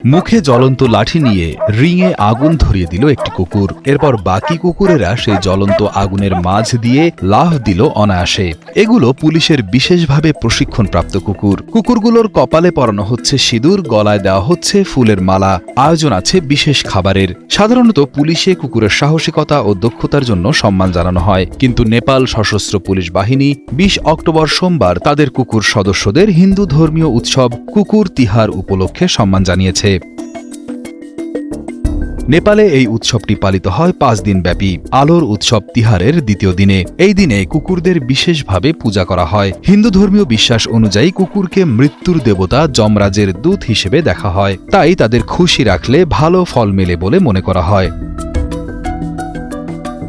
মুখে জ্বলন্ত লাঠি নিয়ে রিংয়ে আগুন ধরিয়ে দিল একটি কুকুর। এরপর বাকি কুকুরেরা সেই জ্বলন্ত আগুনের মাঝ দিয়ে লাফ দিল অনায়াসে। এগুলো পুলিশের বিশেষভাবে প্রশিক্ষণপ্রাপ্ত কুকুর। কুকুরগুলোর কপালে পরানো হচ্ছে সিঁদুর, গলায় দেওয়া হচ্ছে ফুলের মালা, আয়োজন আছে বিশেষ খাবারের। সাধারণত পুলিশে কুকুরের সাহসিকতা ও দক্ষতার জন্য সম্মান জানানো হয়, কিন্তু নেপাল সশস্ত্র পুলিশ বাহিনী ২০ অক্টোবর সোমবার তাদের কুকুর সদস্যদের হিন্দু ধর্মীয় উৎসব কুকুর তিহার উপলক্ষে সম্মান জানিয়েছে। নেপালে এই উৎসবটি পালিত হয় ৫ দিন ব্যাপী। আলোর উৎসব তিহারের দ্বিতীয় দিনে এই দিনে কুকুরদের বিশেষভাবে পূজা করা হয়। হিন্দু ধর্মীয় বিশ্বাস অনুযায়ী কুকুরকে মৃত্যুর দেবতা যমরাজের দূত হিসেবে দেখা হয়, তাই তাদের খুশি রাখলে ভালো ফল মেলে বলে মনে করা হয়।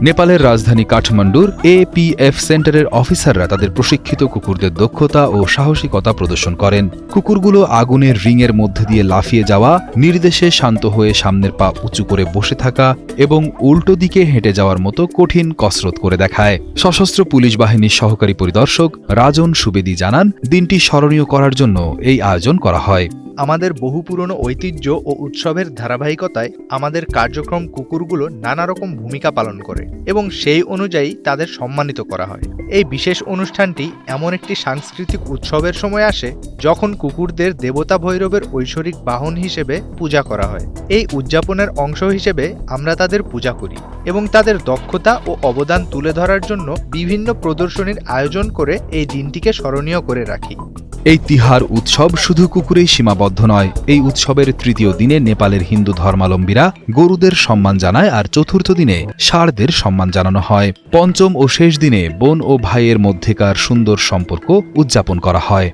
নেপালের রাজধানী কাঠমান্ডুর এপিএফ সেন্টারের অফিসাররা তাদের প্রশিক্ষিত কুকুরদের দক্ষতা ও সাহসিকতা প্রদর্শন করেন। কুকুরগুলো আগুনের রিংয়ের মধ্যে দিয়ে লাফিয়ে যাওয়া, নির্দেশে শান্ত হয়ে সামনের পা উঁচু করে বসে থাকা এবং উল্টো দিকে হেঁটে যাওয়ার মতো কঠিন কসরত করে দেখায়। সশস্ত্র পুলিশ বাহিনীর সহকারী পরিদর্শক রাজন সুবেদী জানান, দিনটি স্মরণীয় করার জন্য এই আয়োজন করা হয়। আমাদের বহু পুরনো ঐতিহ্য ও উৎসবের ধারাবাহিকতায় আমাদের কার্যক্রম কুকুরগুলো নানা রকম ভূমিকা পালন করে এবং সেই অনুযায়ী তাদের সম্মানিত করা হয়। এই বিশেষ অনুষ্ঠানটি এমন একটি সাংস্কৃতিক উৎসবের সময় আসে যখন কুকুরদের দেবতা ভৈরবের ঐশ্বরিক বাহন হিসেবে পূজা করা হয়। এই উদযাপনের অংশ হিসেবে আমরা তাদের পূজা করি এবং তাদের দক্ষতা ও অবদান তুলে ধরার জন্য বিভিন্ন প্রদর্শনীর আয়োজন করে এই দিনটিকে স্মরণীয় করে রাখি। এই তিহার উৎসব শুধু কুকুরেই সীমাবদ্ধ নয়। এই উৎসবের তৃতীয় দিনে নেপালের হিন্দু ধর্মাবলম্বীরা গরুদের সম্মান জানায়, আর চতুর্থ দিনে ষাঁড়দের সম্মান জানানো হয়। পঞ্চম ও শেষ দিনে বোন ও ভাইয়ের মধ্যেকার সুন্দর সম্পর্ক উদযাপন করা হয়।